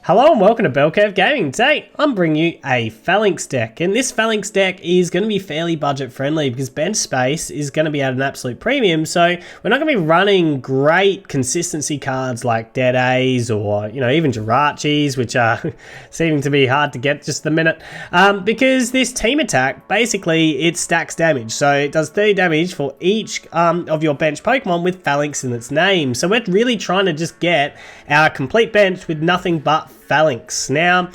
Hello and welcome to Bell Curve Gaming. Today I'm bringing you a Falinks deck, and this Falinks deck is going to be fairly budget friendly because bench space is going to be at an absolute premium, so we're not going to be running great consistency cards like Dead A's or even Jirachis, which are seeming to be hard to get just the minute, because this team attack basically it stacks damage, so it does 30 damage for each of your bench Pokemon with Falinks in its name. So we're really trying to just get our complete bench with nothing but Falinks. Now,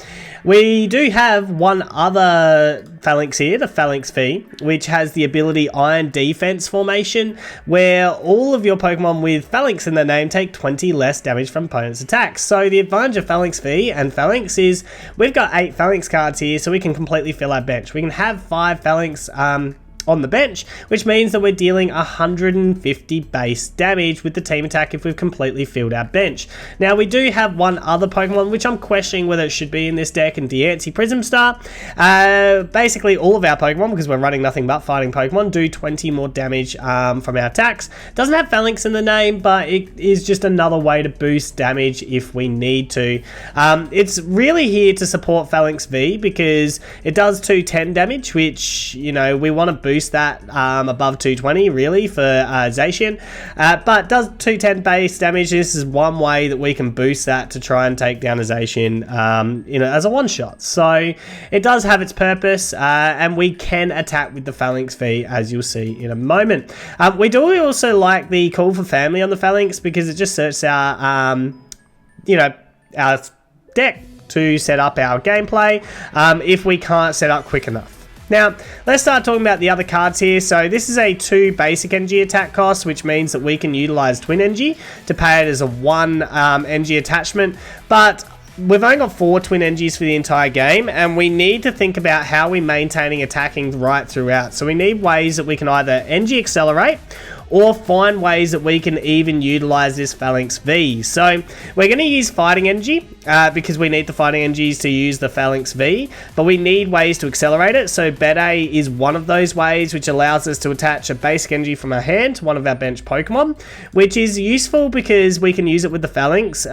we do have one other Falinks here, the Falinks V, which has the ability Iron Defense Formation, where all of your Pokemon with Falinks in their name take 20 less damage from opponents' attacks. So the advantage of Falinks V and Falinks is we've got 8 Falinks cards here, so we can completely fill our bench. We can have 5 Falinks on the bench, which means that we're dealing 150 base damage with the team attack if we've completely filled our bench. Now, we do have one other Pokemon which I'm questioning whether it should be in this deck, and Diancie Prism Star. Basically all of our Pokemon, because we're running nothing but fighting Pokemon, do 20 more damage from our attacks. Doesn't have Falinks in the name, but it is just another way to boost damage if we need to. It's really here to support Falinks V because it does 210 damage, which we want to boost that above 220 really for Zacian, but does 210 base damage. This is one way that we can boost that to try and take down a Zacian as a one shot. So it does have its purpose, and we can attack with the Falinks V, as you'll see in a moment. We do also like the call for family on the Falinks because it just sets our our deck to set up our gameplay if we can't set up quick enough. Now, let's start talking about the other cards here. So this is a 2 basic energy attack cost, which means that we can utilize Twin Energy to pay it as a 1 energy attachment, but we've only got 4 Twin Energies for the entire game, and we need to think about how we're maintaining attacking right throughout. So we need ways that we can either energy accelerate or find ways that we can even utilize this Falinks V. So we're going to use Fighting Energy because we need the Fighting Energies to use the Falinks V, but we need ways to accelerate it. So Bede is one of those ways, which allows us to attach a basic energy from our hand to one of our bench Pokemon, which is useful because we can use it with the Falinks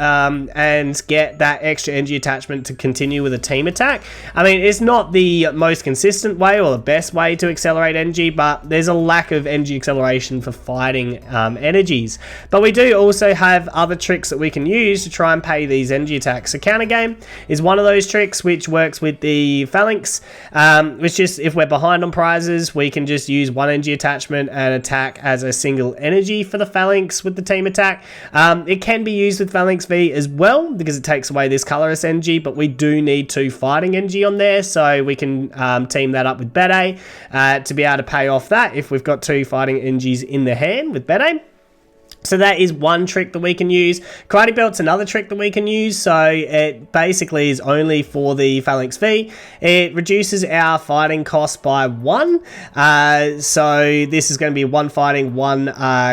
and get that extra energy attachment to continue with a team attack. I mean, it's not the most consistent way or the best way to accelerate energy, but there's a lack of energy acceleration for fighting energies. But we do also have other tricks that we can use to try and pay these energy attacks. So counter game is one of those tricks which works with the Falinks, which just if we're behind on prizes, we can just use 1 energy attachment and attack as a single energy for the Falinks with the team attack. It can be used with Falinks V as well because it takes away this colorless energy, but we do need 2 fighting energy on there, so we can team that up with Bede to be able to pay off that if we've got 2 fighting energies in the hand with Bede. So that is one trick that we can use. Karate Belt's another trick that we can use. So it basically is only for the Falinks V. It reduces our fighting cost by 1. So this is going to be 1 fighting, 1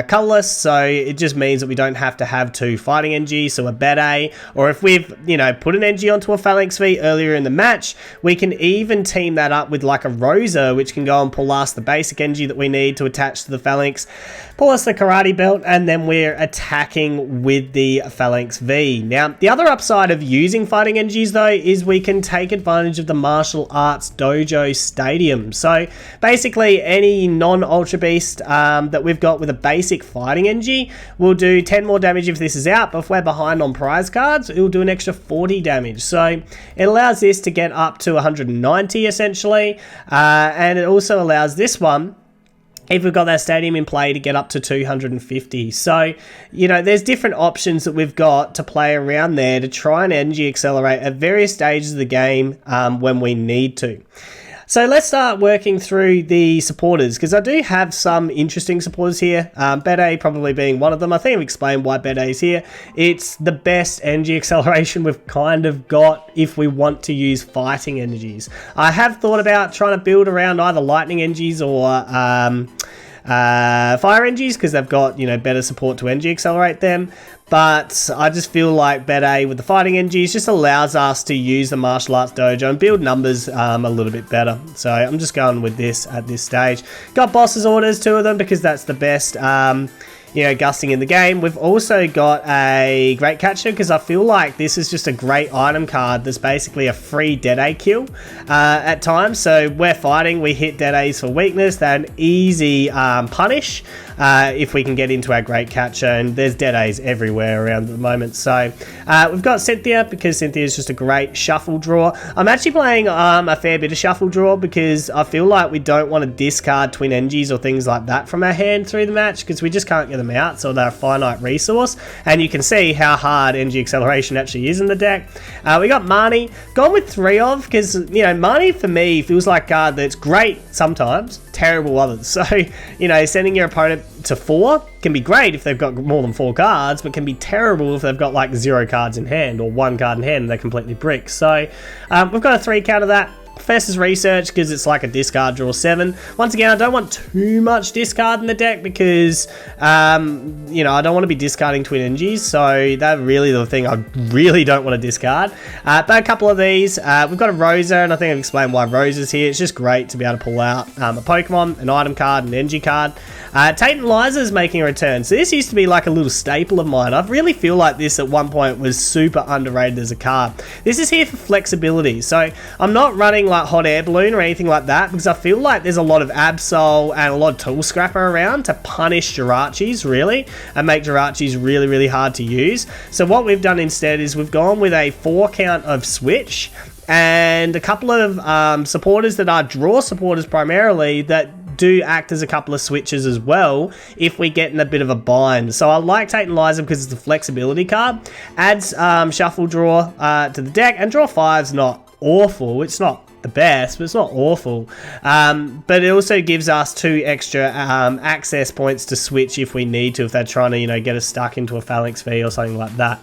colorless. So it just means that we don't have to have 2 fighting energy. So a Bede, or if we've put an energy onto a Falinks V earlier in the match, we can even team that up with like a Rosa, which can go and pull us the basic energy that we need to attach to the Falinks, pull us the Karate Belt, and then we're attacking with the Falinks V. Now, the other upside of using fighting energies though is we can take advantage of the martial arts dojo stadium. So basically any non-ultra beast that we've got with a basic fighting energy will do 10 more damage if this is out, but if we're behind on prize cards, it will do an extra 40 damage. So it allows this to get up to 190 essentially, and it also allows this one, if we've got that stadium in play, to get up to 250. So, there's different options that we've got to play around there to try and energy accelerate at various stages of the game when we need to. So let's start working through the supporters, because I do have some interesting supporters here. Bede probably being one of them. I think I've explained why Bede is here. It's the best energy acceleration we've kind of got if we want to use fighting energies. I have thought about trying to build around either lightning energies or fire energies because they've got better support to energy accelerate them, but I just feel like Bede with the fighting energies just allows us to use the martial arts dojo and build numbers a little bit better. So I'm just going with this at this stage. Got boss's orders, 2 of them, because that's the best gusting in the game. We've also got a Great Catcher because I feel like this is just a great item card that's basically a free Dead kill at times. So we're fighting, we hit Dead for weakness. They're an easy punish if we can get into our Great Catcher, and there's Dead everywhere around at the moment. So we've got Cynthia because Cynthia is just a great shuffle draw. I'm actually playing a fair bit of shuffle draw because I feel like we don't want to discard Twin Engies or things like that from our hand through the match because we just can't get them out, so they're a finite resource. And you can see how hard Engie Acceleration actually is in the deck. We got Marnie, gone with 3 of, because Marnie for me feels like a card that's great sometimes, terrible others. So sending your opponent to 4 can be great if they've got more than 4 cards, but can be terrible if they've got like 0 cards in hand or 1 card in hand and they're completely brick. So we've got a 3 count of that. Professor's Research because it's like a discard draw 7. Once again, I don't want too much discard in the deck because I don't want to be discarding Twin Engies, so that's really the thing I really don't want to discard. But a couple of these, we've got a Rosa, and I think I've explained why Rosa's here. It's just great to be able to pull out a Pokemon, an item card, an Engie card. Tate and Liza is making a return. So this used to be like a little staple of mine. I really feel like this at one point was super underrated as a card. This is here for flexibility. So I'm not running like Hot Air Balloon or anything like that because I feel like there's a lot of Absol and a lot of Tool Scrapper around to punish Jirachis really and make Jirachis really, really hard to use. So what we've done instead is we've gone with a 4 count of Switch and a couple of supporters that are draw supporters primarily that do act as a couple of switches as well if we get in a bit of a bind. So I like Tate and Liza because it's a flexibility card. Adds shuffle draw to the deck, and draw 5's not awful. It's not the best, but it's not awful. But it also gives us 2 extra access points to switch if we need to, if they're trying to, get us stuck into a Falinks V or something like that.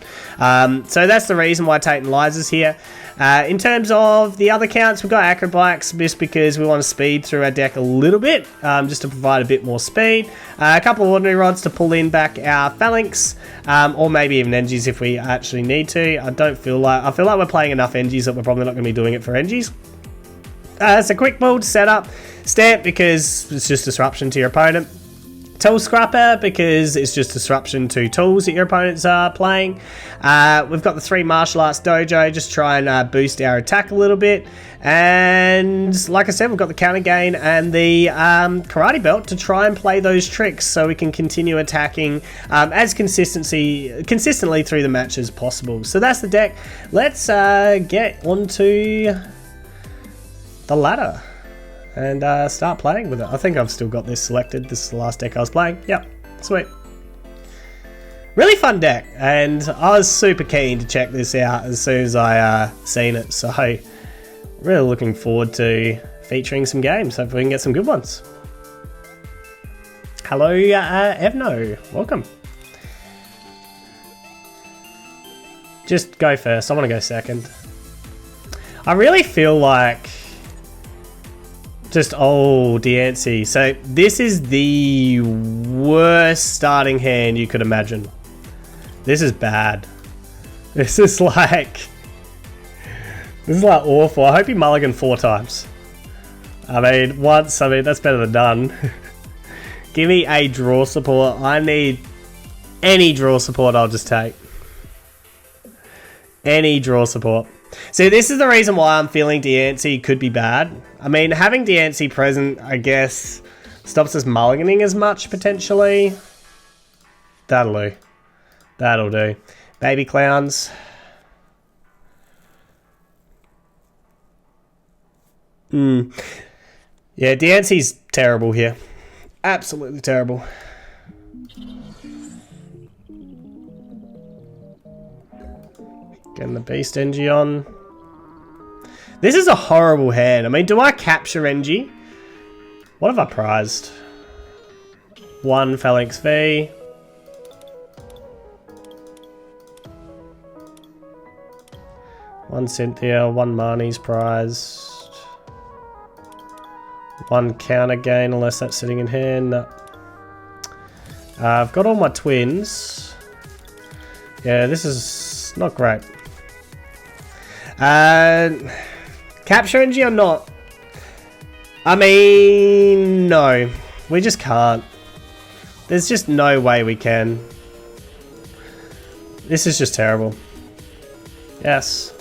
So that's the reason why Tate and Liza's here. In terms of the other counts, we've got Acrobikes just because we want to speed through our deck a little bit, just to provide a bit more speed. A couple of Ordinary Rods to pull in back our Falinks, or maybe even Engies if we actually need to. I feel like we're playing enough Engies that we're probably not going to be doing it for Engies. It's a quick build setup. Stamp because it's just disruption to your opponent. Tool Scrapper because it's just disruption to tools that your opponents are playing. We've got the 3 Martial Arts Dojo, just try and boost our attack a little bit. And like I said, we've got the Counter Gain and the Karate Belt to try and play those tricks so we can continue attacking as consistently through the match as possible. So that's the deck. Let's get onto the ladder and start playing with it. I think I've still got this selected. This is the last deck I was playing. Yep, sweet. Really fun deck, and I was super keen to check this out as soon as I seen it, so really looking forward to featuring some games. Hopefully we can get some good ones. Hello Evno, welcome. Just go first, I want to go second. I really feel like just Diancie. So this is the worst starting hand you could imagine. This is bad. This is like awful. I hope you mulligan 4 times. I mean, once, that's better than done. Give me a draw support. I need any draw support I'll just take. Any draw support. See, this is the reason why I'm feeling Diancie could be bad. I mean, having Diancie present, I guess, stops us mulliganing as much, potentially. That'll do. That'll do. Baby Clowns. Yeah, Diancie's terrible here. Absolutely terrible. Getting the Beast Engie on. This is a horrible hand. I mean, do I capture Engie? What have I prized? 1 Falinks V. One Cynthia, 1 Marnie's prized. 1 Counter Gain, unless that's sitting in hand. No. I've got all my twins. Yeah, this is not great. Capture Engie or not? I mean, no. We just can't. There's just no way we can. This is just terrible. Yes.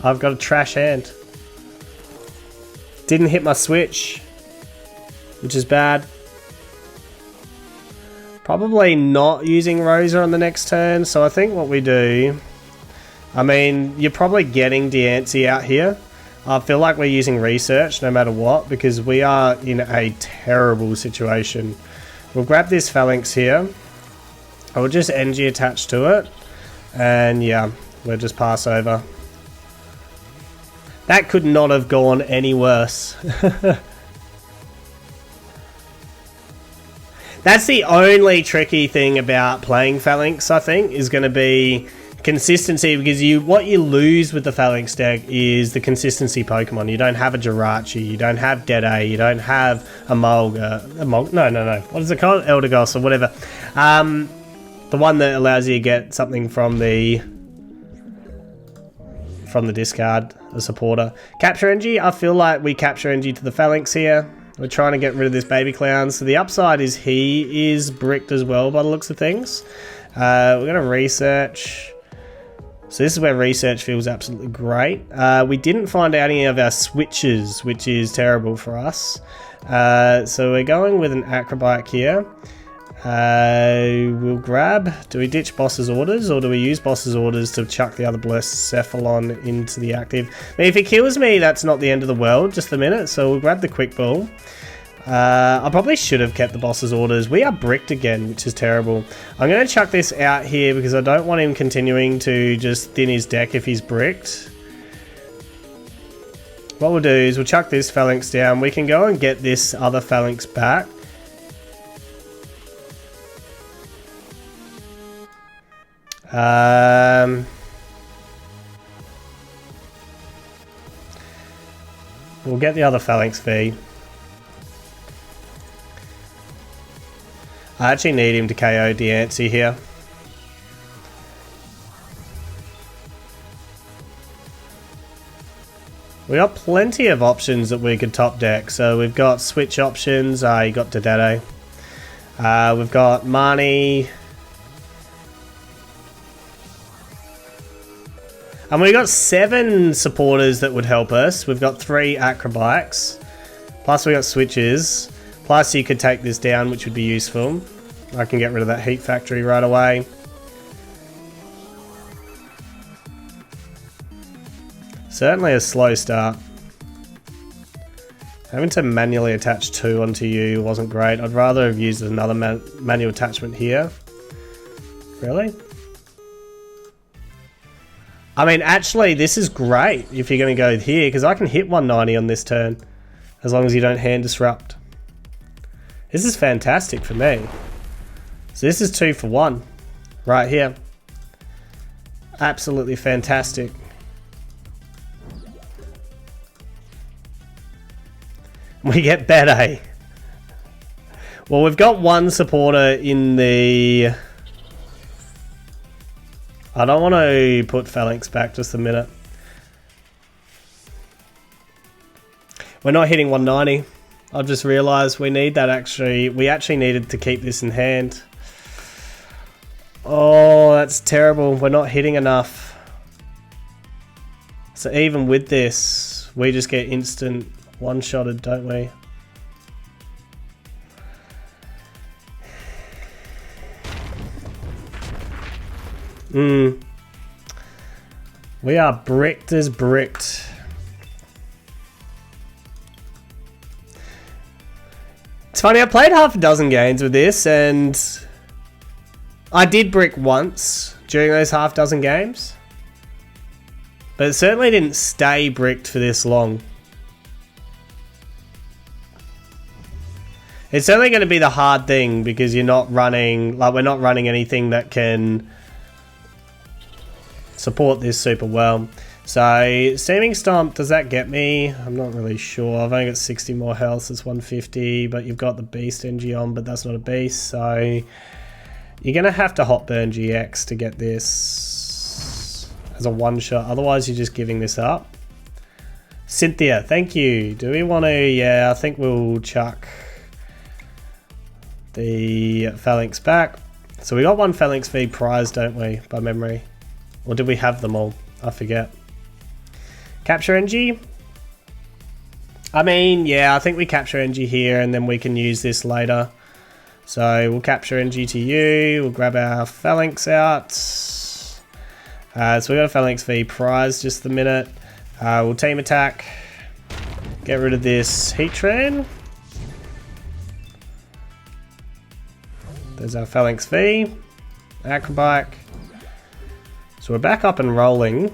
I've got a trash hand. Didn't hit my switch, which is bad. Probably not using Rosa on the next turn, so I think what we do... I mean, you're probably getting Diancie out here. I feel like we're using research no matter what, because we are in a terrible situation. We'll grab this Falinks here. I will just NG attach to it. And yeah, we'll just pass over. That could not have gone any worse. That's the only tricky thing about playing Falinks, I think, is going to be consistency, because what you lose with the Falinks deck is the consistency Pokemon. You don't have a Jirachi, you don't have Dede, you don't have a Mulga. No. What is it called? Eldegoss or whatever. The one that allows you to get something from the discard, a supporter. Capture Energy, I feel like we capture Energy to the Falinks here. We're trying to get rid of this baby clown. So the upside is he is bricked as well by the looks of things. We're going to research. So this is where research feels absolutely great. We didn't find out any of our switches, which is terrible for us. So we're going with an Acrobike here. We'll grab... Do we ditch Boss's Orders, or do we use Boss's Orders to chuck the other Blacephalon into the active? I mean, if he kills me, that's not the end of the world, just a minute. So we'll grab the Quick Ball. I probably should have kept the Boss's Orders. We are bricked again, which is terrible. I'm going to chuck this out here because I don't want him continuing to just thin his deck if he's bricked. What we'll do is we'll chuck this Falinks down. We can go and get this other Falinks back. We'll get the other Falinks V. I actually need him to KO Diancie here. We got plenty of options that we could top deck. So we've got switch options. You got Dedede. We've got Marnie. And we've got 7 supporters that would help us. We've got 3 Acrobikes. Plus we got switches. Plus you could take this down, which would be useful. I can get rid of that Heat Factory right away. Certainly a slow start. Having to manually attach 2 onto you wasn't great. I'd rather have used another manual attachment here. Really? I mean, actually, this is great if you're going to go here, because I can hit 190 on this turn, as long as you don't hand disrupt. This is fantastic for me. So this is 2 for 1, right here. Absolutely fantastic. We get Bede. Well, we've got 1 supporter in the... I don't want to put Falinks back just a minute. We're not hitting 190. I've just realised we need that actually. We actually needed to keep this in hand. Oh, that's terrible. We're not hitting enough. So even with this, we just get instant one-shotted, don't we? We are bricked as bricked. It's funny, I played half a dozen games with this, and I did brick once during those half dozen games, but it certainly didn't stay bricked for this long. It's certainly going to be the hard thing, because you're not running, like, we're not running anything that can support this super well. So Steaming Stomp, does that get me? I'm not really sure. I've only got 60 more health. It's 150, but you've got the Beast NG on, but that's not a beast. So you're gonna have to hot burn GX to get this as a one shot. Otherwise you're just giving this up. Cynthia, thank you. Do we want to? Yeah, I think we'll chuck the Falinks back. So we got one Falinks V prize, don't we, by memory? Or did we have them all? I forget. Capture NG. I mean, yeah, I think we capture NG here and then we can use this later. So we'll capture NG to you. We'll grab our Falinks out. So we got a Falinks V prize just the minute. We'll team attack. Get rid of this heat train. There's our Falinks V. Acrobike. So we're back up and rolling.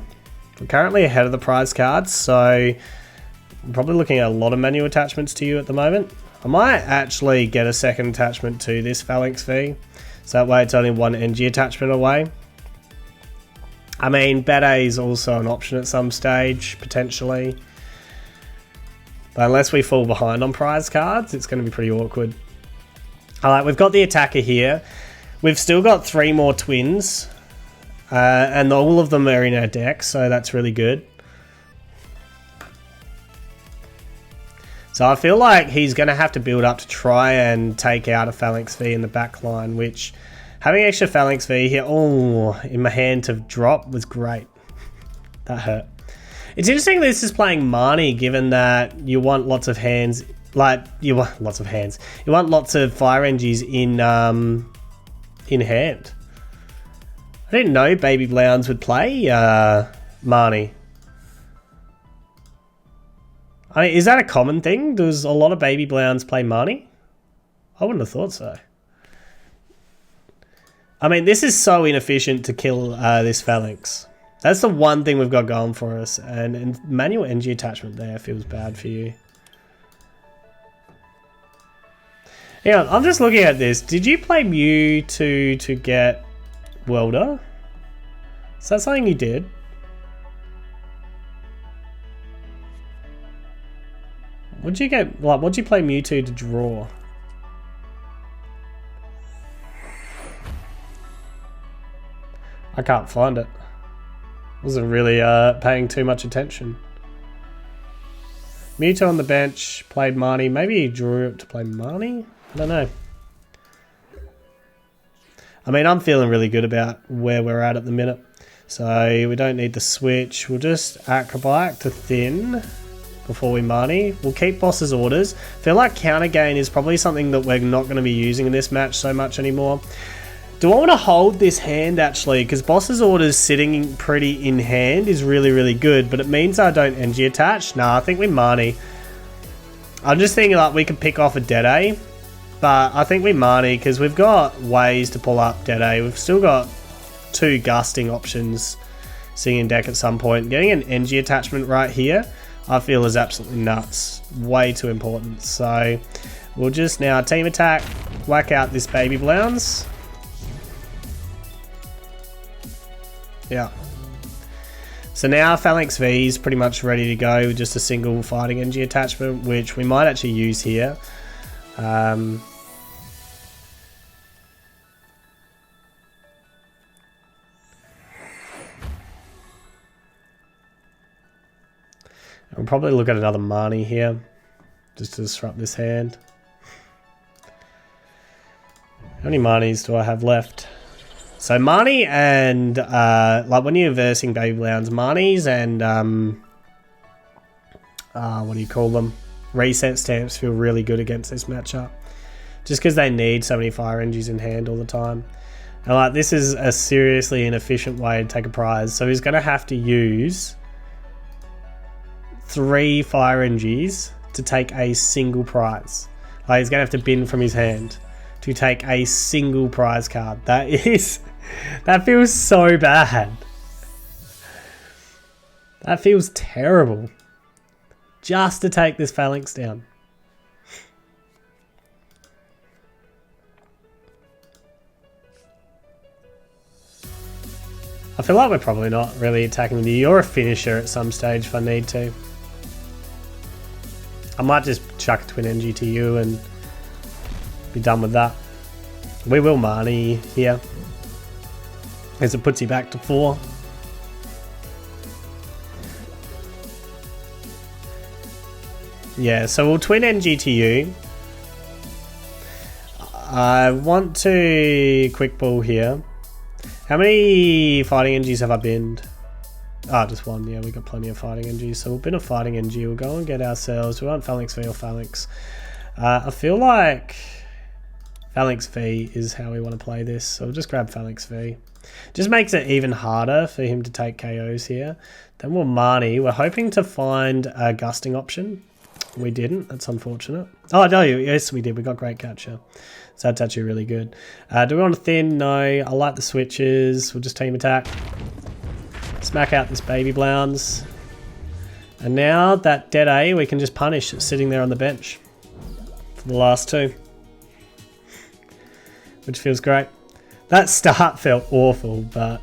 We're currently ahead of the prize cards, so I'm probably looking at a lot of manual attachments to you at the moment. I might actually get a second attachment to this Falinks V, so that way it's only one NG attachment away. I mean, Bad-A is also an option at some stage, potentially. But unless we fall behind on prize cards, it's going to be pretty awkward. Alright, we've got the attacker here. We've still got 3 more twins. And all of them are in our deck, so that's really good. So I feel like he's going to have to build up to try and take out a Falinks V in the back line, which having extra Falinks V here, in my hand to drop was great. That hurt. It's interesting this is playing Marnie, given that you want lots of hands, you want lots of fire NGs in hand. I didn't know Baby Blounds would play Marnie. I mean, is that a common thing? Does a lot of Baby Blounds play Marnie? I wouldn't have thought so. I mean, this is so inefficient to kill this Falinks. That's the one thing we've got going for us. And manual NG attachment there feels bad for you. Yeah, I'm just looking at this. Did you play Mewtwo to get Welder? Is that something you did? What'd you get? Like, what'd you play Mewtwo to draw? I can't find it. Wasn't really paying too much attention. Mewtwo on the bench, played Marnie. Maybe he drew it to play Marnie? I don't know. I mean, I'm feeling really good about where we're at the minute. So we don't need the switch. We'll just Acrobike to Thin before we Marnie. We'll keep Boss's Orders. Feel like counter gain is probably something that we're not going to be using in this match so much anymore. Do I want to hold this hand actually? Because Boss's Orders sitting pretty in hand is really, really good, but it means I don't NG attach. Nah, I think we Marnie. I'm just thinking like we could pick off a Dead-A, but I think we Marnie because we've got ways to pull up Dead-A. We've still got 2 gusting options sitting in deck at some point. Getting an NG attachment right here, I feel is absolutely nuts. Way too important. So we'll just now team attack, whack out this Baby Blounds. Yeah. So now Falinks V is pretty much ready to go with just a single fighting NG attachment, which we might actually use here. We'll probably look at another Marnie here, just to disrupt this hand. How many Marnies do I have left? So Marnie and, like when you're versing Baby Blounds, Marnies and, what do you call them? Reset stamps feel really good against this matchup. Just because they need so many fire NGs in hand all the time. And like, this is a seriously inefficient way to take a prize. So he's going to have to use 3 fire NGs to take a single prize. Like, he's going to have to bin from his hand to take a single prize card. That feels so bad. That feels terrible. Just to take this Falinks down. I feel like we're probably not really attacking with you. You're a finisher at some stage if I need to. I might just chuck a twin NG to you and be done with that. We will Marnie here, as it puts you back to 4. Yeah, so we'll twin NG to you. I want to quick ball here. How many fighting NGs have I binned? Ah, just one. Yeah, we got plenty of fighting NGs. So we'll bin a fighting NG. We'll go and get ourselves. We want Falinks V or Falinks. I feel like Falinks V is how we want to play this. So we'll just grab Falinks V. Just makes it even harder for him to take KOs here. Then we'll Marnie. We're hoping to find a gusting option. We didn't. That's unfortunate. Oh, no. Yes, we did. We got great catcher. So that's actually really good. Do we want to thin? No. I like the switches. We'll just team attack. Smack out this baby Blounds. And now that dead A, we can just punish it sitting there on the bench for the last two. Which feels great. That start felt awful, but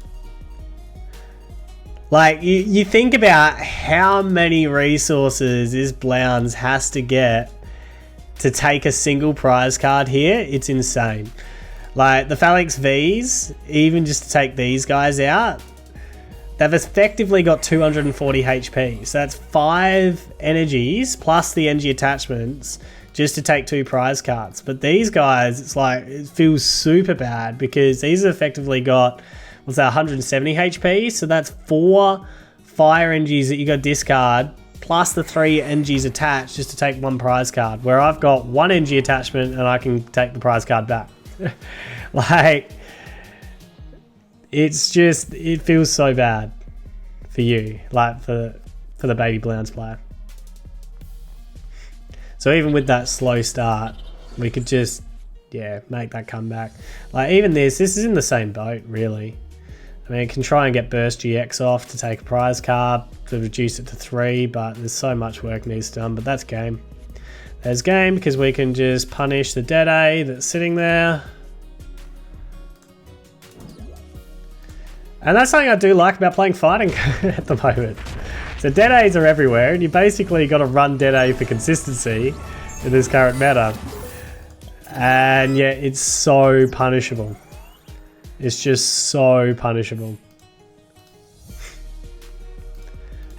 like you think about how many resources this Blounds has to get to take a single prize card here. It's insane. Like the Falinks Vs, even just to take these guys out, they've effectively got 240 HP. So that's 5 energies plus the NG attachments just to take 2 prize cards. But these guys, it's like, it feels super bad because these have effectively got, what's that, 170 HP? So that's 4 fire NGs that you got discard plus the 3 NGs attached just to take 1 prize card. Where I've got 1 NG attachment and I can take the prize card back. Like, it's just, it feels so bad for you, like for the baby Blounds player. So even with that slow start, we could just, yeah, make that comeback. Like even this is in the same boat, really. I mean, it can try and get Burst GX off to take a prize card, to reduce it to 3, but there's so much work needs done, but that's game. There's game because we can just punish the dead A that's sitting there. And that's something I do like about playing fighting at the moment. So dead A's are everywhere, and you basically got to run dead A for consistency in this current meta. And yeah, it's so punishable. It's just so punishable.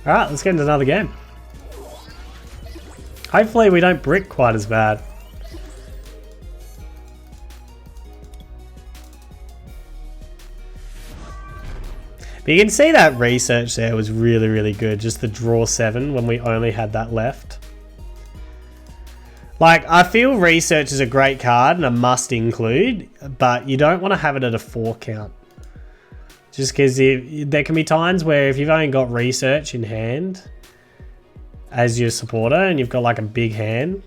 Alright, let's get into another game. Hopefully we don't brick quite as bad. But you can see that research there was really, really good. Just the draw 7 when we only had that left. Like, I feel research is a great card and a must include, but you don't want to have it at a 4 count. Just because there can be times where if you've only got research in hand as your supporter and you've got like a big hand,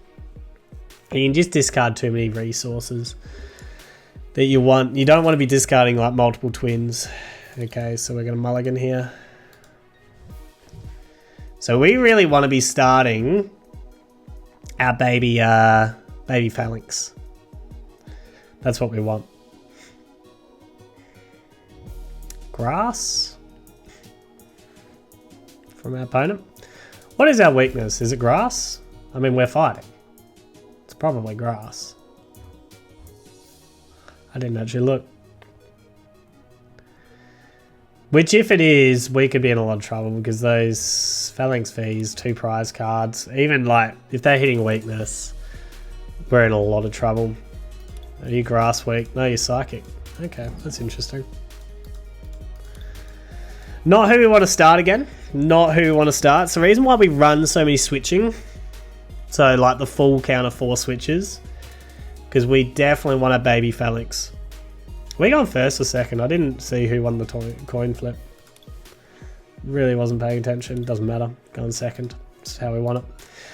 you can just discard too many resources that you want. You don't want to be discarding like multiple twins. Okay, so we're going to mulligan here. So we really want to be starting our baby Falinks. That's what we want. Grass from our opponent. What is our weakness? Is it grass? I mean, we're fighting. It's probably grass. I didn't actually look. Which, if it is, we could be in a lot of trouble because those Falinks Vs, 2 prize cards, even like if they're hitting weakness, we're in a lot of trouble. Are you grass weak? No, you're psychic. Okay, that's interesting. Not who we want to start again. Not who we want to start. It's the reason why we run so many switching. So like the full count of 4 switches. Because we definitely want a baby Falinks. We going first or second? I didn't see who won the coin flip. Really wasn't paying attention. Doesn't matter. Going second. That's how we want it.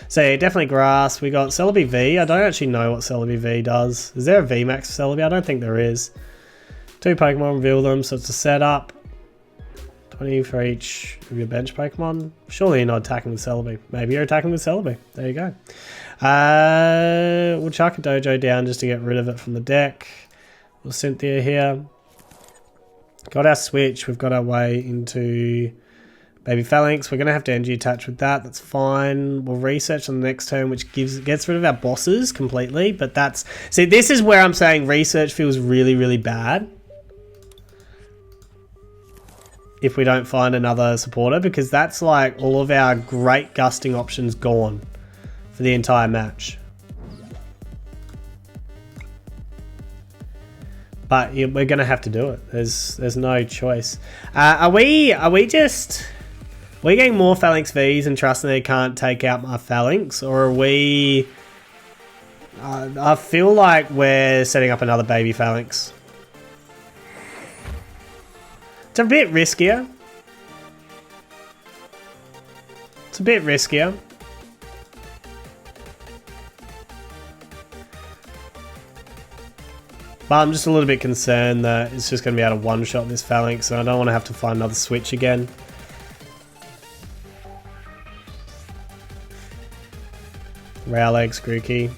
So yeah, definitely grass. We got Celebi V. I don't actually know what Celebi V does. Is there a VMAX for Celebi? I don't think there is. 2 Pokemon, reveal them. So it's a setup. 20 for each of your bench Pokemon. Surely you're not attacking with Celebi. Maybe you're attacking with Celebi. There you go. We'll chuck a Dojo down just to get rid of it from the deck. We'll Cynthia here. Got our switch. We've got our way into baby Falinks. We're going to have to NG attach with that. That's fine. We'll research on the next turn, which gets rid of our bosses completely. But that's... See, this is where I'm saying research feels really, really bad. If we don't find another supporter. Because that's like all of our great gusting options gone for the entire match. But we're gonna have to do it. There's no choice. Are we getting more Falinks Vs and trusting they can't take out my Falinks, or are we? I feel like we're setting up another baby Falinks. It's a bit riskier. It's a bit riskier. But I'm just a little bit concerned that it's just going to be able to one-shot this Falinks, and I don't want to have to find another switch again. Growl Egg, Scrooky.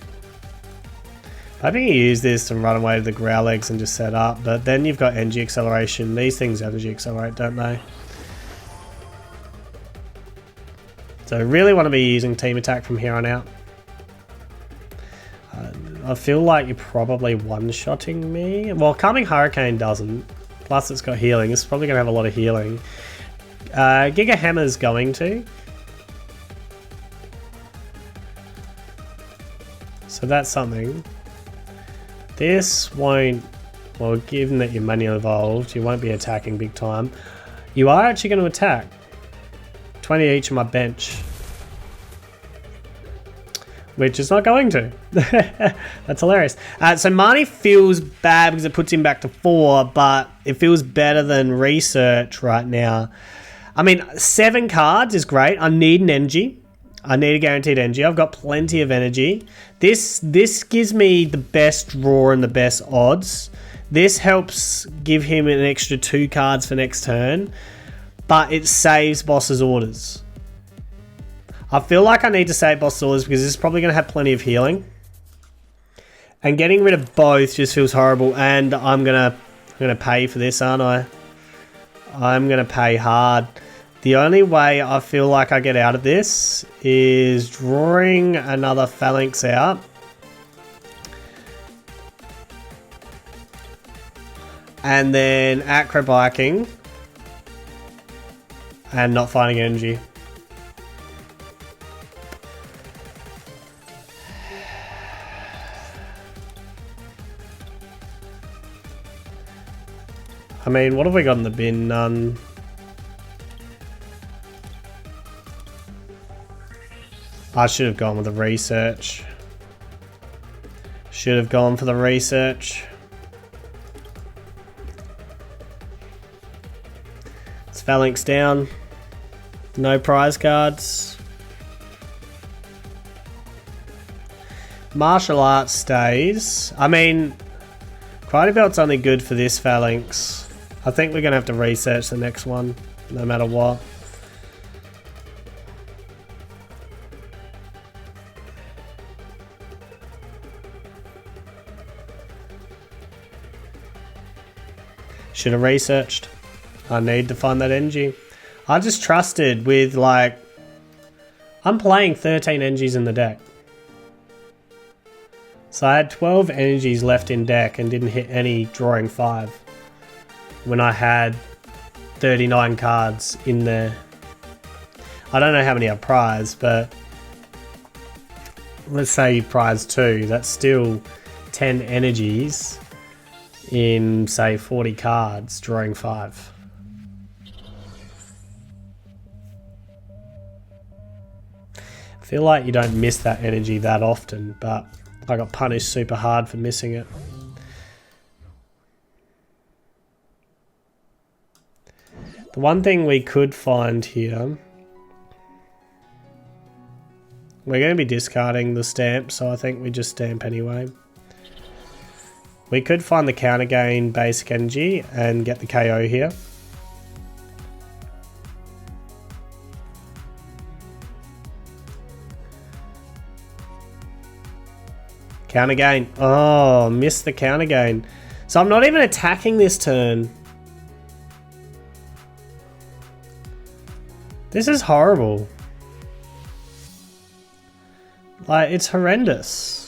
I think you use this to run away to the Growl Eggs and just set up, but then you've got energy acceleration. These things energy accelerate, don't they? So I really want to be using team attack from here on out. I feel like you're probably one-shotting me. Well, Calming Hurricane doesn't. Plus it's got healing. It's probably going to have a lot of healing. Giga Hammer's going to. So that's something. This won't... Well, given that you're manually evolved, you won't be attacking big time. You are actually going to attack. 20 each on my bench. Which is not going to. That's hilarious. So Marnie feels bad because it puts him back to 4, but it feels better than Research right now. I mean, 7 cards is great. I need an energy. I need a guaranteed energy. I've got plenty of energy. This gives me the best draw and the best odds. This helps give him an extra 2 cards for next turn, but it saves boss's orders. I feel like I need to save boss's orders because this is probably going to have plenty of healing. And getting rid of both just feels horrible, and I'm gonna pay for this, aren't I? I'm gonna pay hard. The only way I feel like I get out of this is drawing another Falinks out. And then acro biking. And not finding energy. I mean, what have we got in the bin? None. I should have gone with the research. Should have gone for the research. It's Falinks down. No prize cards. Martial arts stays. I mean, Karate Belt's only good for this Falinks. I think we're going to have to research the next one, no matter what. Should have researched. I need to find that energy. I just trusted with, like... I'm playing 13 energies in the deck. So I had 12 energies left in deck and didn't hit any drawing 5. When I had 39 cards in there. I don't know how many I prized, but... Let's say you prize 2. That's still 10 energies in, say, 40 cards, drawing 5. I feel like you don't miss that energy that often, but I got punished super hard for missing it. The one thing we could find here... We're going to be discarding the stamp, so I think we just stamp anyway. We could find the counter gain basic energy and get the KO here. Counter gain. Oh, missed the counter gain. So I'm not even attacking this turn. This is horrible. Like, it's horrendous.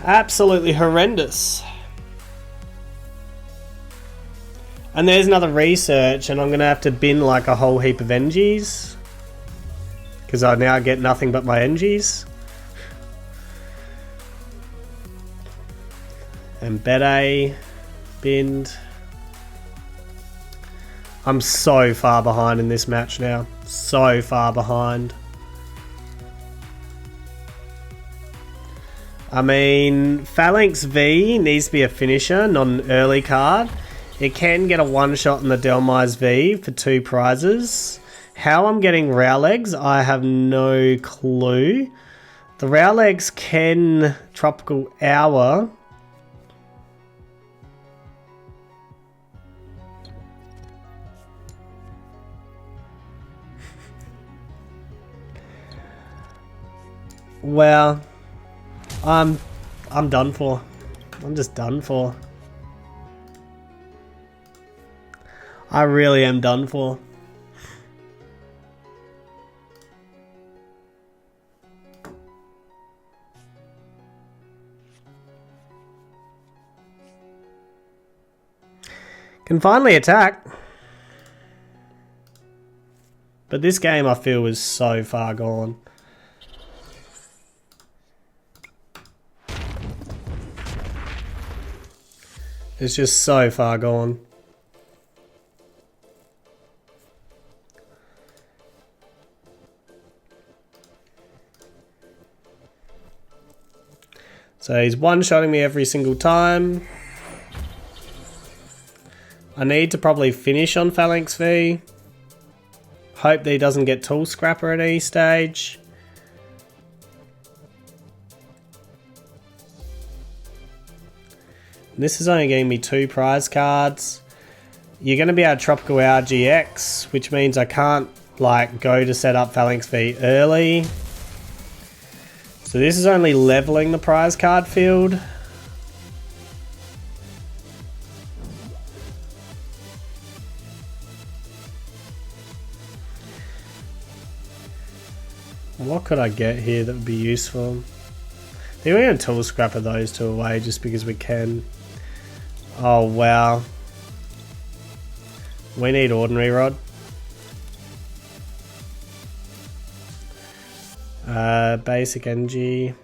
Absolutely horrendous. And there's another research, and I'm going to have to bin like a whole heap of NGs. Because I now get nothing but my NGs. And Bede, binned. I'm so far behind in this match now. So far behind. I mean, Falinks V needs to be a finisher, not an early card. It can get a one-shot in the Delmise V for 2 prizes. How I'm getting Rowlegs, I have no clue. The Rowlegs can Tropical Hour. Well, I'm done for. I'm just done for. I really am done for. Can finally attack. But this game I feel is so far gone. It's just so far gone. So he's one-shotting me every single time. I need to probably finish on Falinks V. Hope that he doesn't get Tool Scrapper at any stage. This is only getting me 2 prize cards. You're going to be able to Tropical Hour GX, which means I can't like go to set up Falinks V early. So this is only leveling the prize card field. What could I get here that would be useful? I think we're going to Tool Scrapper those 2 away just because we can. Oh wow. We need Ordinary Rod. Basic NG.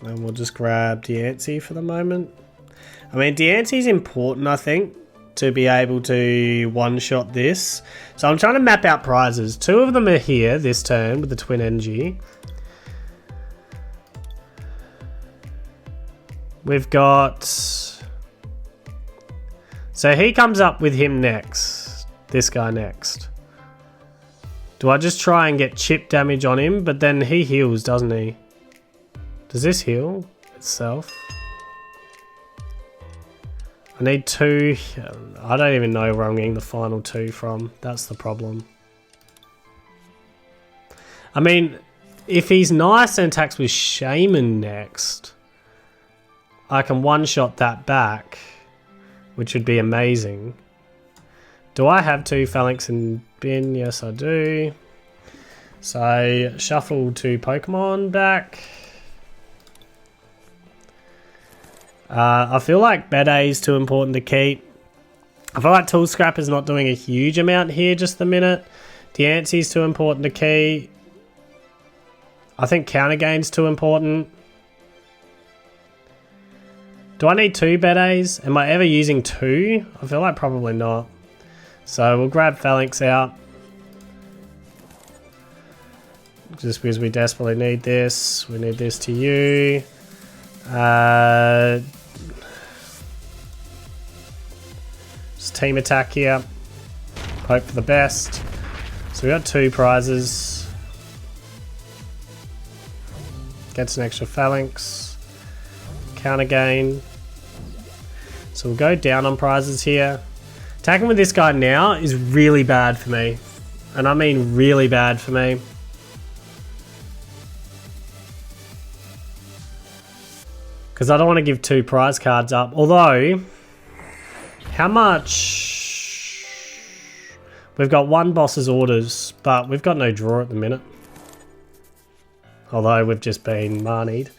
And we'll just grab Diancie for the moment. I mean, Diancie's important, I think, to be able to one-shot this. So I'm trying to map out prizes. 2 of them are here this turn with the Twin NG. We've got... So he comes up with him next. This guy next. Do I just try and get chip damage on him? But then he heals, doesn't he? Does this heal itself? I need 2. I don't even know where I'm getting the final 2 from. That's the problem. I mean, if he's nice and attacks with Shaman next, I can one-shot that back, which would be amazing. Do I have 2 Falinks in bin? Yes, I do. So, shuffle 2 Pokemon back. I feel like Bede is too important to keep. I feel like Tool Scrapper is not doing a huge amount here just the minute. Diancie's too important to keep. I think Counter Gain's too important. Do I need 2 Bedes? Am I ever using 2? I feel like probably not. So we'll grab Falinks out. Just because we desperately need this. We need this to you. Just team attack here. Hope for the best. So we got 2 prizes. Gets an extra Falinks. Counter gain. So we'll go down on prizes here. Attacking with this guy now is really bad for me. And I mean really bad for me. Because I don't want to give 2 prize cards up. Although, how much... We've got 1 boss's orders, but we've got no draw at the minute. Although we've just been manied.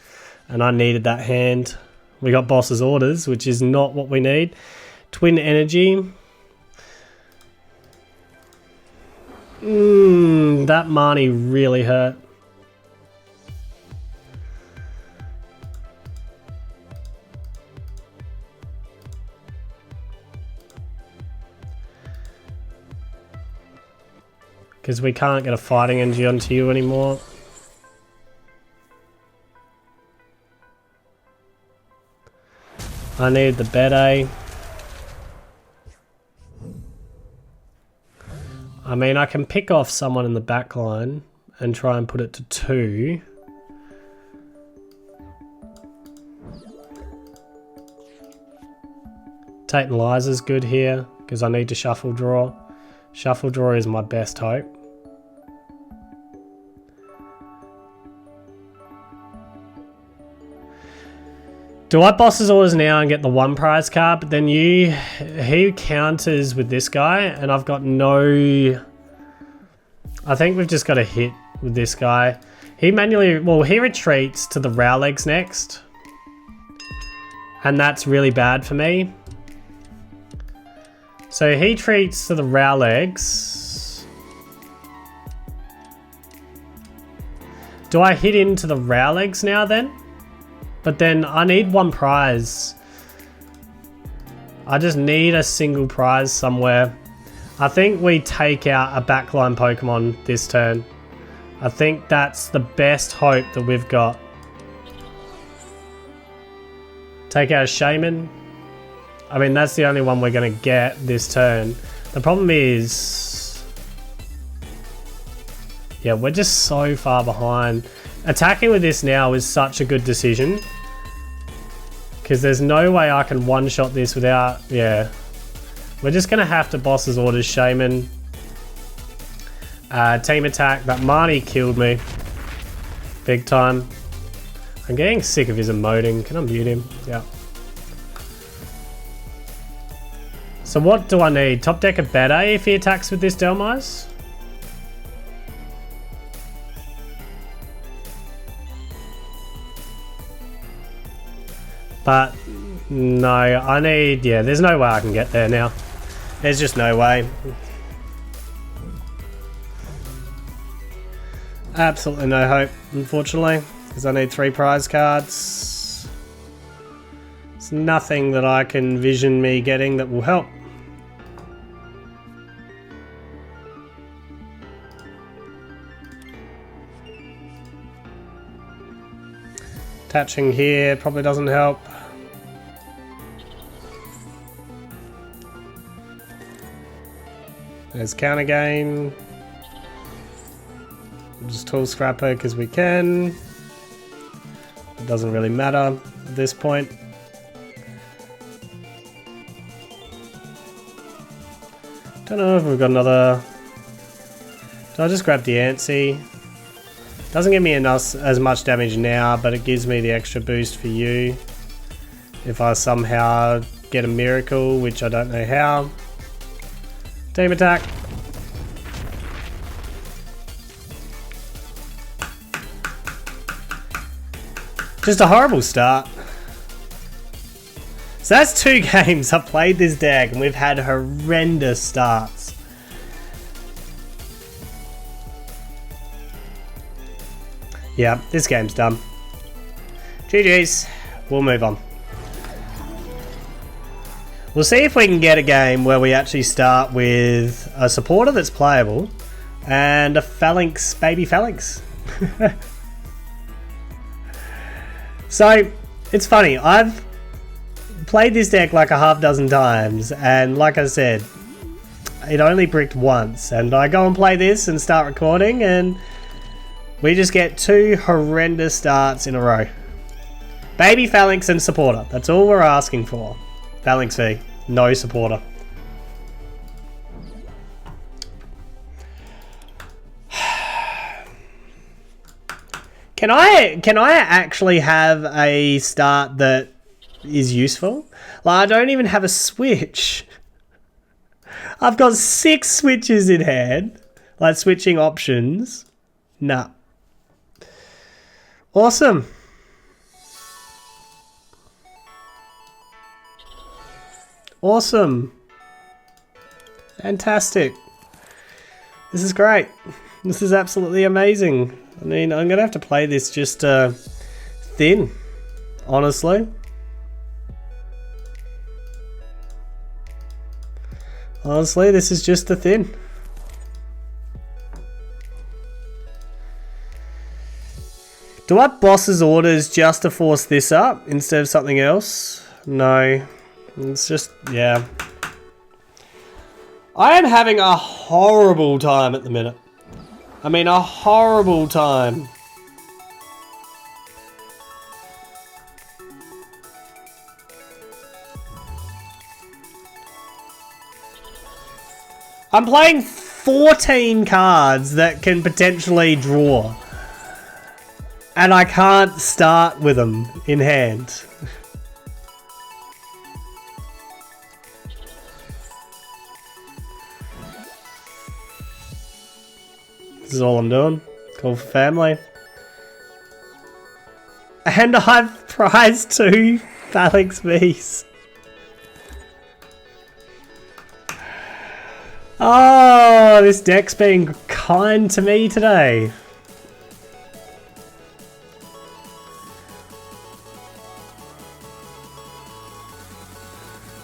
And I needed that hand. We got boss's orders, which is not what we need. Twin energy. That Marnie really hurt. Because we can't get a fighting energy onto you anymore. I need the Bede. I mean, I can pick off someone in the back line and try and put it to 2. Tate and Liza's good here because I need to shuffle draw. Shuffle draw is my best hope. Do I boss's orders now and get the 1 prize card? But then he counters with this guy and I've got no... I think we've just got to hit with this guy. He manually... Well, he retreats to the Rowlegs next. And that's really bad for me. So he retreats to the Rowlegs. Do I hit into the Rowlegs now then? But then I need 1 prize. I just need a single prize somewhere. I think we take out a backline Pokemon this turn. I think that's the best hope that we've got. Take out a Shaman. I mean, that's the only one we're going to get this turn. The problem is... Yeah, we're just so far behind. Attacking with this now is such a good decision. Because there's no way I can one-shot this without... Yeah. We're just going to have to boss's orders Shaman. Team attack. That Marnie killed me. Big time. I'm getting sick of his emoting. Can I mute him? Yeah. So what do I need? Top deck a Bede if he attacks with this Delmise? But no, I need... Yeah, there's no way I can get there now. There's just no way. Absolutely no hope, unfortunately, because I need 3 prize cards. There's nothing that I can vision me getting that will help. Attaching here probably doesn't help. There's counter gain. We'll just tool scrapper because we can. It doesn't really matter at this point. Don't know if we've got another... So I'll just grab the Antsy. Doesn't give me enough as much damage now, but it gives me the extra boost for you. If I somehow get a miracle, which I don't know how. Team attack. Just a horrible start. So that's 2 games I've played this deck and we've had horrendous starts. Yeah, this game's done. GG's. We'll move on. We'll see if we can get a game where we actually start with a supporter that's playable and a Falinks, baby Falinks. So, it's funny. I've played this deck like a half dozen times and like I said, it only bricked once and I go and play this and start recording and we just get 2 horrendous starts in a row. Baby Falinks and supporter. That's all we're asking for. Falinks V. No supporter. Can I actually have a start that is useful? Like, I don't even have a switch. I've got 6 switches in hand. Like, switching options. Nah. Awesome. Awesome. Fantastic. This is great. This is absolutely amazing. I mean, I'm going to have to play this just thin, honestly. Honestly, this is just the thin. Do I boss's orders just to force this up instead of something else? No. It's just, yeah. I am having a horrible time at the minute. I mean, a horrible time. I'm playing 14 cards that can potentially draw. And I can't start with them in hand. This is all I'm doing. Call for family. And I've prized 2 Falinks Vs. Oh, this deck's being kind to me today.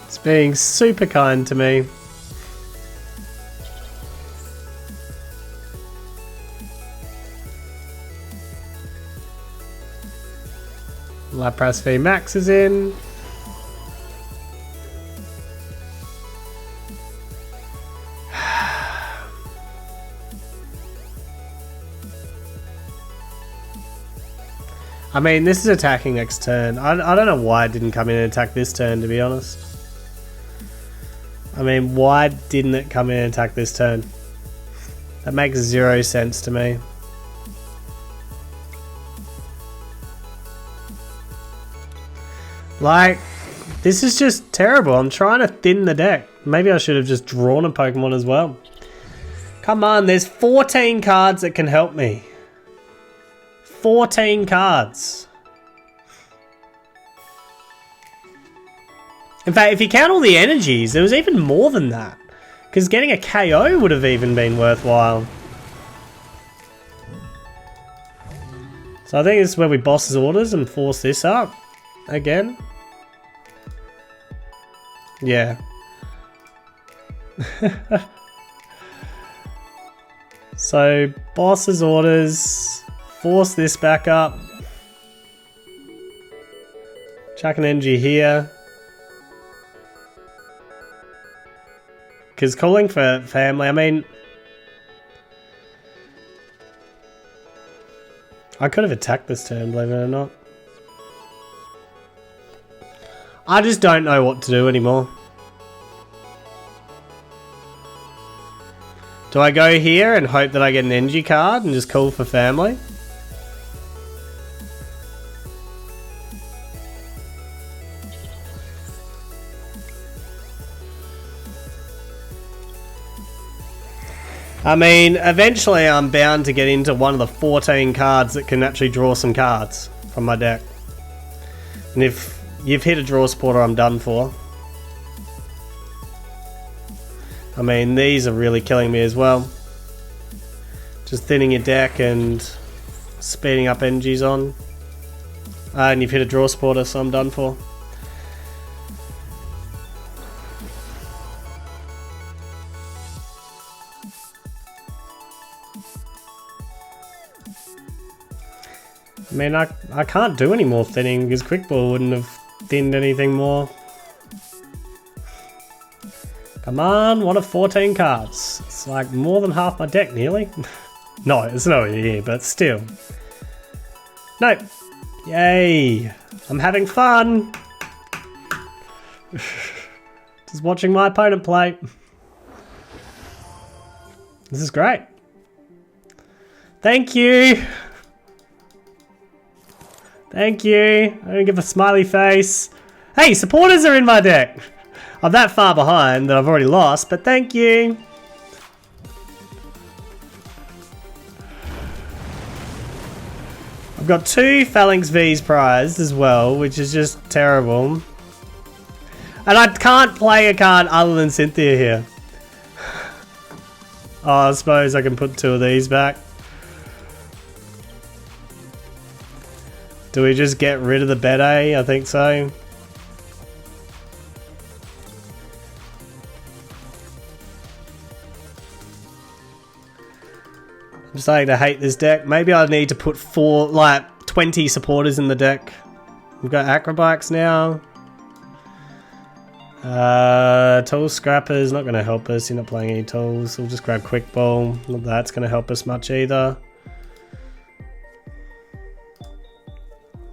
It's being super kind to me. Lapras V Max is in. I mean, this is attacking next turn. I don't know why it didn't come in and attack this turn, to be honest. I mean, why didn't it come in and attack this turn? That makes 0 sense to me. Like, this is just terrible. I'm trying to thin the deck. Maybe I should have just drawn a Pokemon as well. Come on, there's 14 cards that can help me. 14 cards. In fact, if you count all the energies, there was even more than that. Because getting a KO would have even been worthwhile. So I think this is where we boss his orders and force this up. Again. Yeah. So, boss's orders. Force this back up. Chuck an energy here. Because calling for family, I mean... I could have attacked this turn, believe it or not. I just don't know what to do anymore. Do I go here and hope that I get an energy card and just call for family? I mean, eventually I'm bound to get into one of the 14 cards that can actually draw some cards from my deck. And if you've hit a draw supporter, I'm done for. I mean, these are really killing me as well. Just thinning your deck and speeding up energies on. And you've hit a draw supporter, so I'm done for. I mean, I can't do any more thinning because Quick Ball wouldn't have thinned anything more. Come on, one of 14 cards. It's like more than half my deck, nearly. No, it's nowhere near, but still. Nope. Yay. I'm having fun. Just watching my opponent play. This is great. Thank you. Thank you. I'm gonna give a smiley face. Hey, supporters are in my deck. I'm that far behind that I've already lost, but thank you. I've got 2 Falinks Vs prized as well, which is just terrible. And I can't play a card other than Cynthia here. Oh, I suppose I can put 2 of these back. Do we just get rid of the Bede? I think so. I'm starting to hate this deck. Maybe I need to put 20 supporters in the deck. We've got acrobikes now. Tool Scrapper's not going to help us. You're not playing any tools. We'll just grab Quick Ball. Not that that's going to help us much either.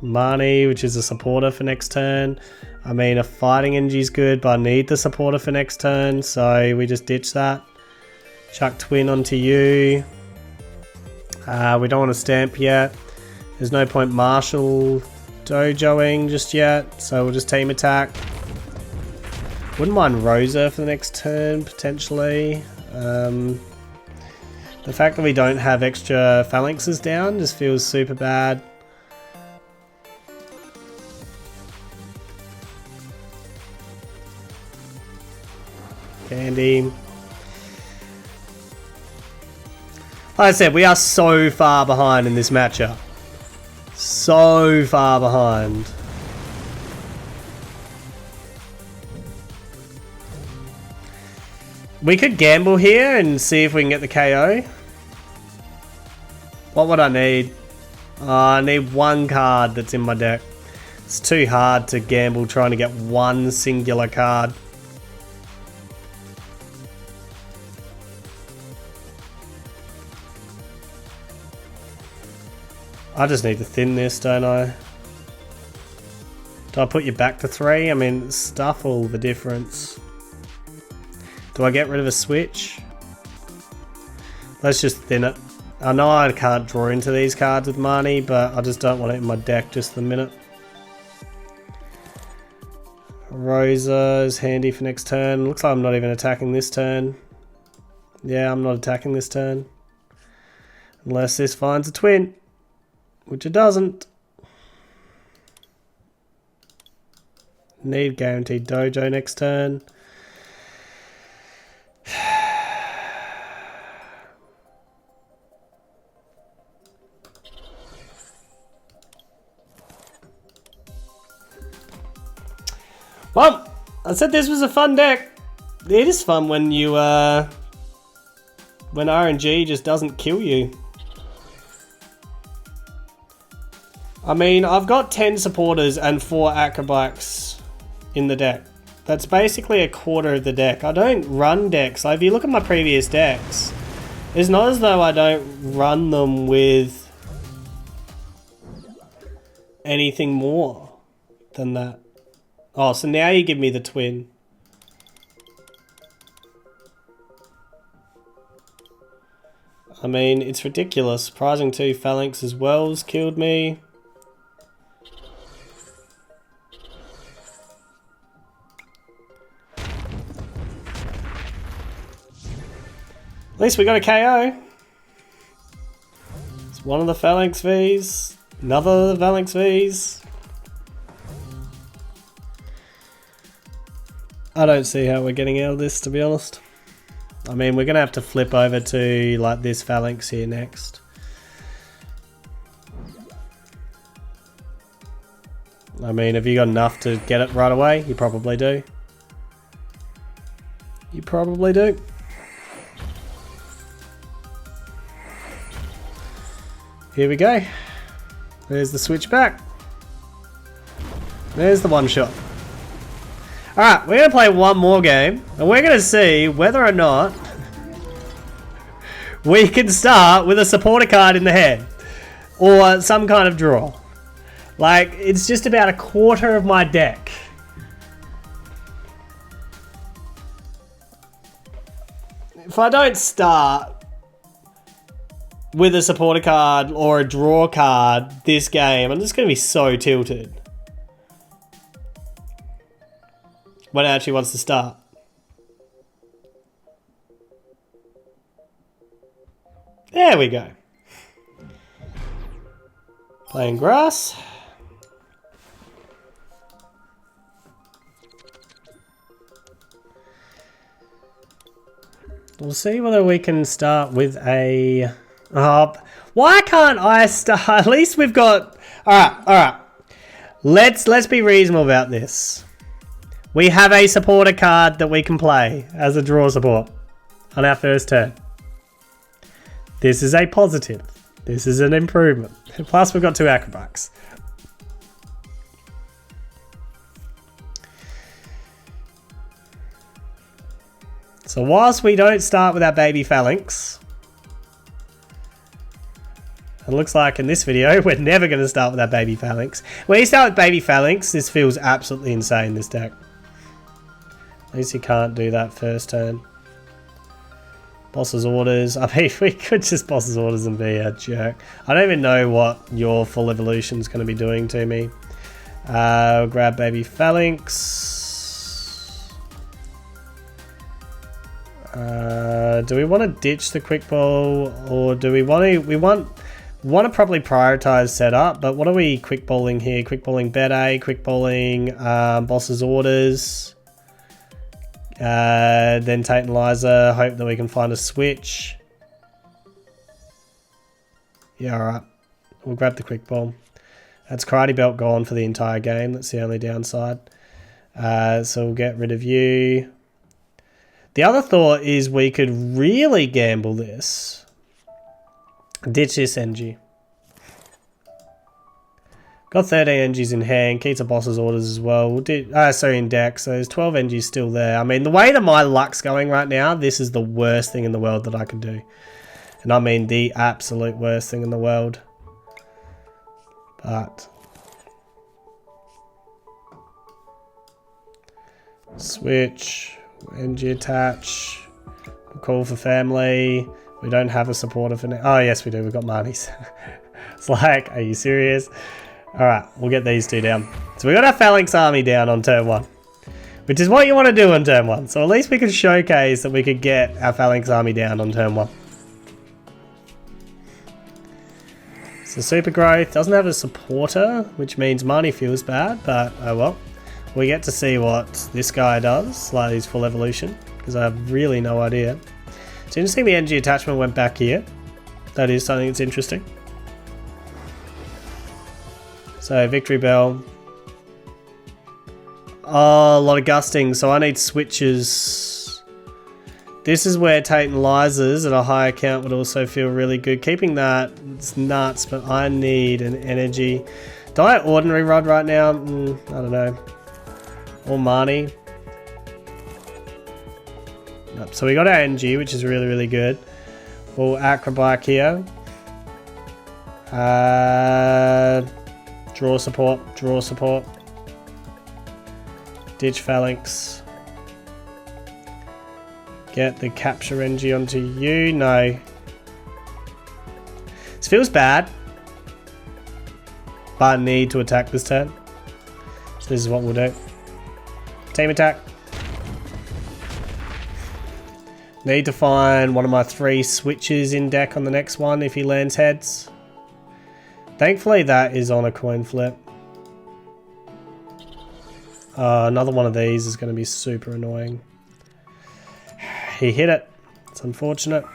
Marnie, which is a supporter for next turn. I mean, a fighting energy's good, but I need the supporter for next turn, so we just ditch that. Chuck Twin onto you. We don't want to stamp yet. There's no point Marshall dojoing just yet, so we'll just team attack. Wouldn't mind Rosa for the next turn, potentially. The fact that we don't have extra Falinks down just feels super bad. Candy. Like I said, we are so far behind in this matchup. So far behind. We could gamble here and see if we can get the KO. What would I need? I need 1 card that's in my deck. It's too hard to gamble trying to get 1 singular card. I just need to thin this, don't I? Do I put you back to 3? I mean, stuff all the difference. Do I get rid of a switch? Let's just thin it. I know I can't draw into these cards with Marnie, but I just don't want it in my deck just the minute. Rosa is handy for next turn. Looks like I'm not even attacking this turn. Yeah, I'm not attacking this turn. Unless this finds a twin. Which it doesn't. Need guaranteed dojo next turn. Well, I said this was a fun deck. It is fun when you when RNG just doesn't kill you. I mean, I've got 10 supporters and 4 acrobikes in the deck. That's basically a quarter of the deck. I don't run decks. Like, if you look at my previous decks, it's not as though I don't run them with anything more than that. Oh, so now you give me the twin. I mean, it's ridiculous. Surprising 2 Falinks as well has killed me. At least we got a KO. It's one of the Falinks Vs. Another of the Falinks Vs. I don't see how we're getting out of this, to be honest. I mean, we're going to have to flip over to like this Falinks here next. I mean, have you got enough to get it right away? You probably do. You probably do. Here we go. There's the switch back. There's the one shot. Alright, we're going to play one more game. And we're going to see whether or not we can start with a supporter card in the hand. Or some kind of draw. Like, it's just about a quarter of my deck. If I don't start with a supporter card or a draw card this game, I'm just going to be so tilted when it actually wants to start. There we go. Playing grass. We'll see whether we can start with a... why can't I start? At least we've got... Alright. Let's be reasonable about this. We have a supporter card that we can play as a draw support on our first turn. This is a positive. This is an improvement. Plus we've got 2 acrobats. So whilst we don't start with our baby Falinks, it looks like in this video we're never going to start with our baby Falinks. When you start with baby Falinks, this feels absolutely insane, this deck. At least you can't do that first turn. Boss's orders. I mean, we could just boss's orders and be a jerk. I don't even know what your full evolution is going to be doing to me. We'll grab baby Falinks. Do we want to ditch the quick ball, or do we want to? We want to probably prioritize setup, but what are we quick balling here? Quick balling Bede, quick balling boss's orders. Then Tate and Liza, hope that we can find a switch. Yeah, alright. We'll grab the quick ball. That's Karate Belt gone for the entire game. That's the only downside. So we'll get rid of you. The other thought is we could really gamble this. Ditch this NG. Got 13 NGs in hand. Keeps a boss's orders as well. We'll do, sorry, in deck. So there's 12 NGs still there. I mean, the way that my luck's going right now, this is the worst thing in the world that I can do. And I mean the absolute worst thing in the world. But... switch. NG attach. Call for family. We don't have a supporter for now. Oh, yes, we do. We've got Marnie's. It's like, are you serious? Alright, we'll get these 2 down. So we got our Falinks army down on turn 1. Which is what you want to do on turn 1. So at least we can showcase that we could get our Falinks army down on turn 1. So super growth doesn't have a supporter, which means Marnie feels bad, but oh well. We get to see what this guy does, like his full evolution, because I have really no idea. It's interesting the NG attachment went back here. That is something that's interesting. So, Victory Bell. Oh, a lot of gusting, so I need switches. This is where Tate and Liza's at a higher count would also feel really good. Keeping that, it's nuts, but I need an energy. Do I Ordinary Rod right now? I don't know. Or Marnie. Nope. So we got our NG, which is really, really good. We'll Acrobike here. Draw support. Draw support. Ditch Falinks. Get the capture NG onto you. No. This feels bad. But I need to attack this turn. So this is what we'll do. Team attack. Need to find one of my 3 switches in deck on the next one if he lands heads. Thankfully that is on a coin flip. Another one of these is going to be super annoying. He hit it. It's unfortunate.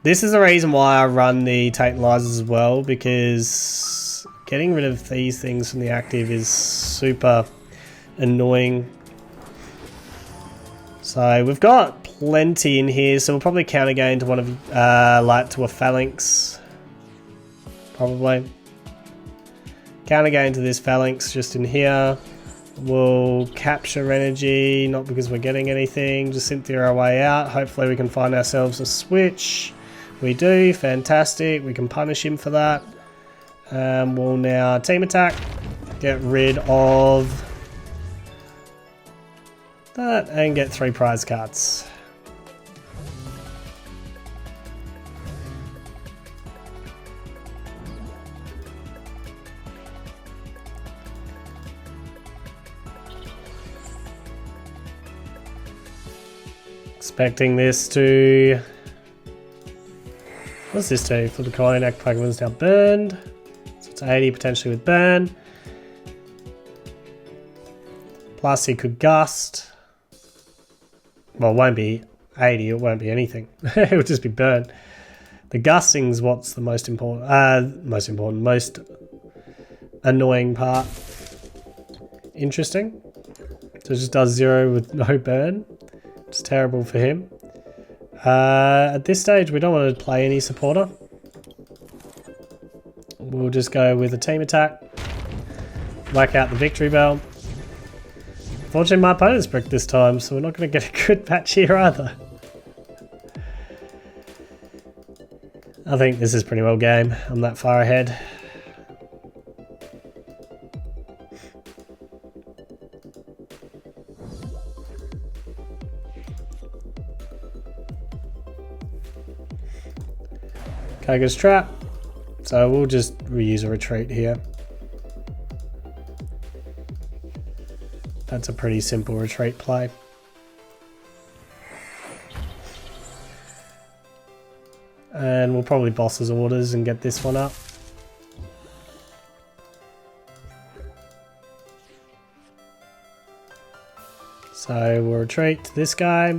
This is the reason why I run the Tate and Liza's as well, because getting rid of these things from the active is super annoying. So we've got plenty in here, so we'll probably counter gain to one of like to a Falinks. Probably. Counter gain to this Falinks just in here. We'll capture energy, not because we're getting anything, just Cynthia our way out. Hopefully we can find ourselves a switch. We do, fantastic. We can punish him for that. We'll now team attack, get rid of that, and get 3 prize cards. Expecting this to... what's this do? For the coin, act plug is now burned. So it's 80 potentially with burn. Plus he could gust. Well, it won't be 80, it won't be anything. It will just be burn. The gusting's what's the most important, most annoying part. Interesting. So it just does 0 with no burn. It's terrible for him. At this stage, we don't want to play any supporter. We'll just go with a team attack. Whack out the victory bell. Fortunately, my opponent's bricked this time, so we're not going to get a good patch here either. I think this is pretty well game. I'm that far ahead. Koga's trap. So we'll just reuse a retreat here. That's a pretty simple retreat play. And we'll probably boss his orders and get this one up. So we'll retreat to this guy.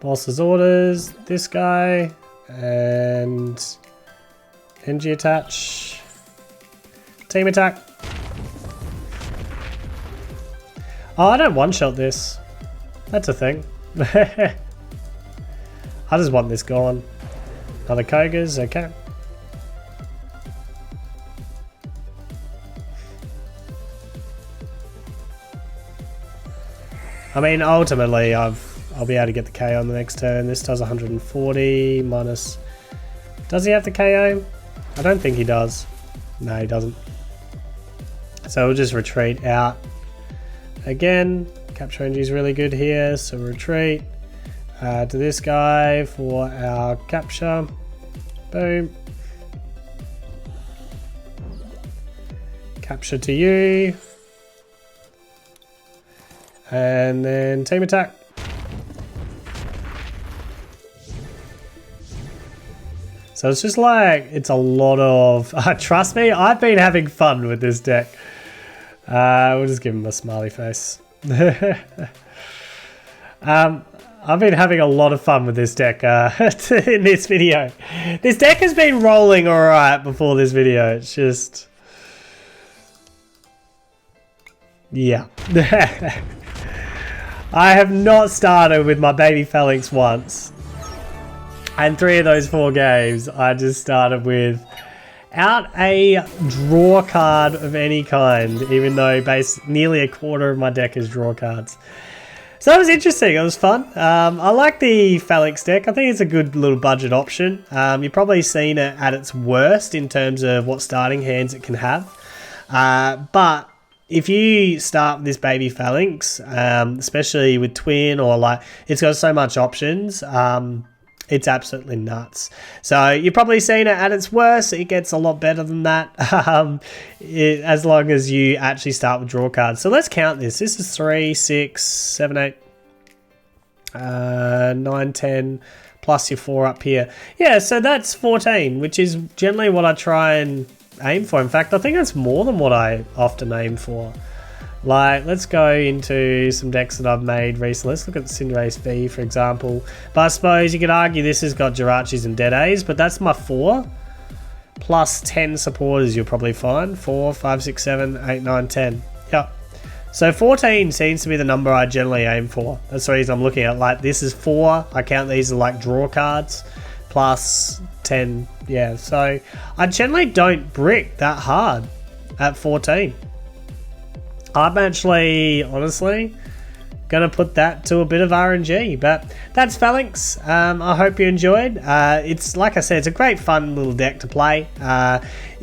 Boss his orders, this guy, and NG attach. Team attack. Oh, I don't one-shot this. That's a thing. I just want this gone. Another Kogas, okay. I mean, ultimately, I'll be able to get the KO on the next turn. This does 140 minus... Does he have the KO? I don't think he does. No, he doesn't. So we'll just retreat out. Again, capture NG is really good here, so retreat to this guy for our capture. Boom. Capture to you. And then team attack. So it's just like, it's a lot of... trust me, I've been having fun with this deck. We'll just give him a smiley face. I've been having a lot of fun with this deck in this video. This deck has been rolling alright before this video. It's just... yeah. I have not started with my baby Falinks once. And 3 of those 4 games, I just started without a draw card of any kind, even though nearly a quarter of my deck is draw cards. So that was interesting. It was fun. I like the Falinks deck. I think it's a good little budget option. You've probably seen it at its worst in terms of what starting hands it can have. But if you start with this baby Falinks, especially with Twin or like, it's got so much options. It's absolutely nuts. So you've probably seen it at its worst. It gets a lot better than that as long as you actually start with draw cards. So let's count this. This is 3, 6, 7, 8, 9, 10, plus your 4 up here. Yeah, so that's 14, which is generally what I try and aim for. In fact, I think that's more than what I often aim for. Like, let's go into some decks that I've made recently. Let's look at Cinderace V, for example. But I suppose you could argue this has got Jirachis and Dead A's, but that's my 4. Plus 10 supporters you'll probably find. 4, 5, 6, 7, 8, 9, 10. Yep. So 14 seems to be the number I generally aim for. That's the reason I'm looking at. Like, this is 4. I count these as like draw cards. Plus 10. Yeah, so I generally don't brick that hard at 14. I'm actually, honestly, going to put that to a bit of RNG. But that's Falinks. I hope you enjoyed. It's, like I said, it's a great fun little deck to play.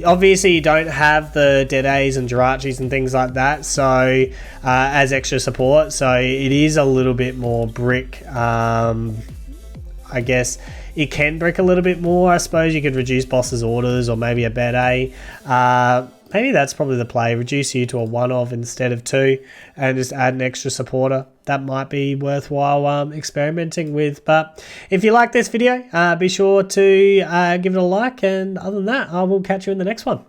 Obviously, you don't have the Dead A's and Jirachis and things like that, so as extra support. So it is a little bit more brick. I guess it can brick a little bit more. I suppose you could reduce boss's orders or maybe a bad A. Maybe that's probably the play. Reduce you to a 1 of instead of 2 and just add an extra supporter. That might be worthwhile experimenting with. But if you like this video, be sure to give it a like. And other than that, I will catch you in the next one.